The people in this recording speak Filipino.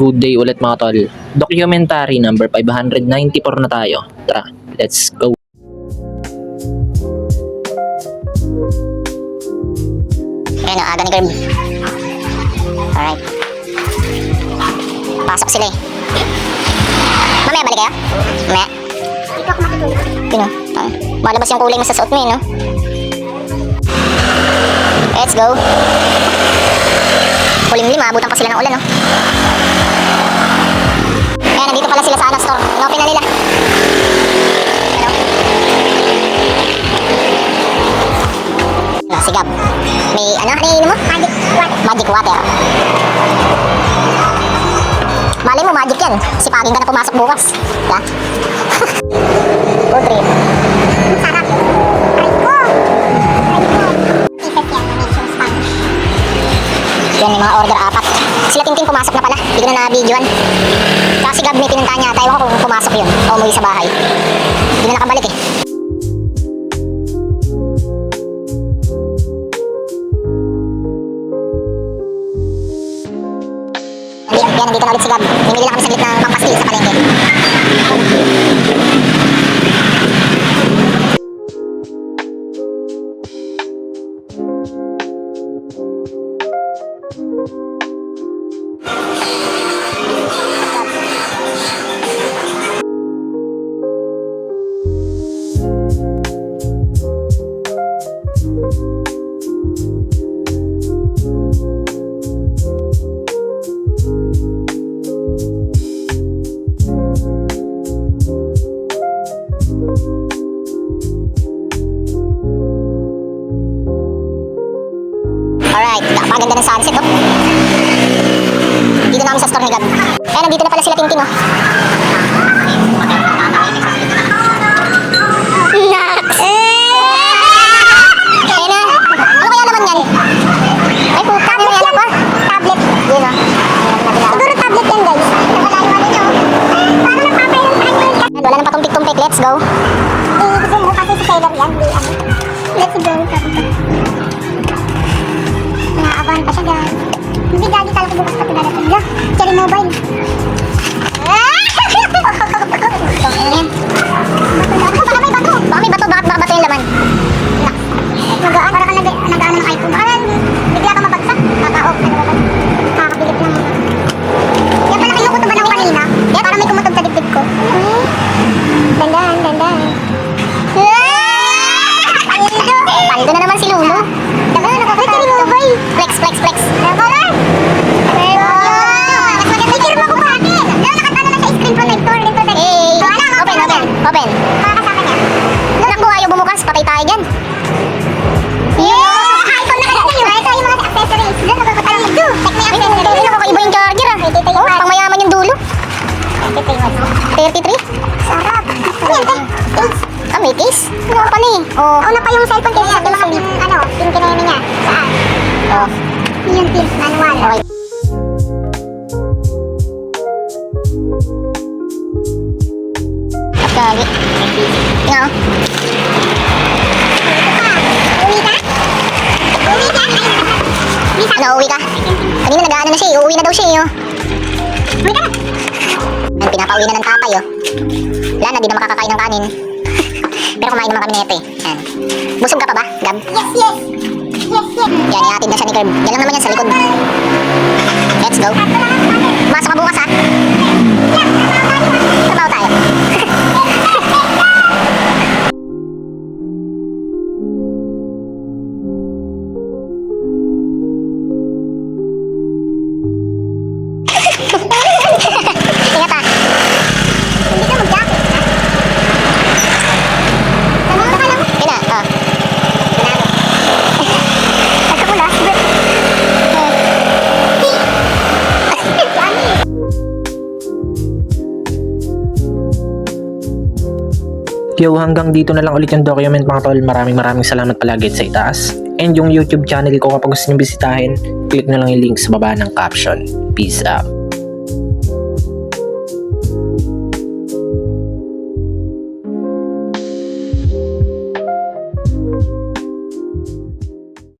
Good day ulit mga tol. Documentary number 594 na tayo. Tara, let's go. Ayan o, aga ni Curb. Alright. Pasok sila eh. Mamaya balik kayo? Mamaya? Dito ako matutulog. Yun o. Malabas yung kulay mo sa suot mo yun, no? Let's go. Kulimlim, maabutan pa sila ng ulan, no? Ayan, nandito pala sila sa store. In-open na nila. Ano? Sigab. May ano? Ano yung mo? Magic water. Malay mo, magic yan. Sipagin ka na pumasok bukas. Ya? Good trip. Sarap. Yan, may mga order 4. Sila Tintin pumasok na pala. Hindi ko na na-videoan. Tsaka si Gab may pinunta niya. Tayo ko kung pumasok yun o umuwi sa bahay. Hindi na nakabalik eh. Yan, nandito na ulit si Gab. Bumili lang kami saglit ng pangpasti sa palengke. Alright, napakaganda ng sunset, oh. Dito namin sa store ni Gab. Eh, nandito na pala sila Tintin, oh. Nax! Eh na, ano kaya naman yan? Ay, puta, ano yan ako? Tablet. Yun, oh. Siguro tablet yan, guys. Wala yung ano nyo. Paano nagpapayang time? Wala nang patumpik-tumpik, let's go. Eh, gusto mo kasi sa seller yan. Let's go, naabahan pa siya guys. Hindi gagi talaga bukas pa pinarating niya. Cherry Mobile. Ayan. Bato pala may bato. Baka may bato, baka bato yung laman. Nagaan, para ka nag-ano ng iPhone. Baka bigla ka mabagsak. Kakaok, ano ba ba? Kakabilip lang. Yan pala kinukutuban ako kanina. Yan, para may kumutog sa dibdib ko. Dandan, dandan. Paldo na naman si Lulu. Flex, flex, flex. Color. Mas maganda yung kirma ko pa akin. Nakatano na sa screen protector. Hey. Open, open. Open. Makakasama niya. Naku, ayaw bumukas. Patay tayo dyan. iPhone na kaya yun. Ito yung mga accessories. Doon, nagkakatayo. Check mo yung accessories. Nakakaiba yung charger ah. Oh, pang mayaman yung dulo. 33. Sarap. Ah, may case? Ano pa ni? Oh. Una pa yung cellphone case. Sabi mga ano, pinkinayami niya. Saan? Oh. Yung pin, manual. Okay. Pagkali. Tingnan o. Uwi ka? Uwi ka? Ano, uwi ka? Kanina nag-aano na siya eh. Uuwi na daw siya eh. Uwi ka na. Pinapauwi na ng tatay oh. Wala na, di na makakakain ng kanin. Pero kumain naman kami nito eh. Yan. Busog ka pa ba, Gab? Yes, yes. Yes, yes. Yan, ihatid na siya ni Curb. Yan lang naman yan sa likod. Let's go. Masok ka bukas ha. Trabaho tayo. Ingat ha. Hindi ka mag-jacket ha. Kina, oh. Yo, hanggang dito na lang ulit yung document mga tol. Maraming salamat palagi sa itaas. And yung YouTube channel ko kapag gusto nyo bisitahin, click na lang yung link sa baba ng caption. Peace out.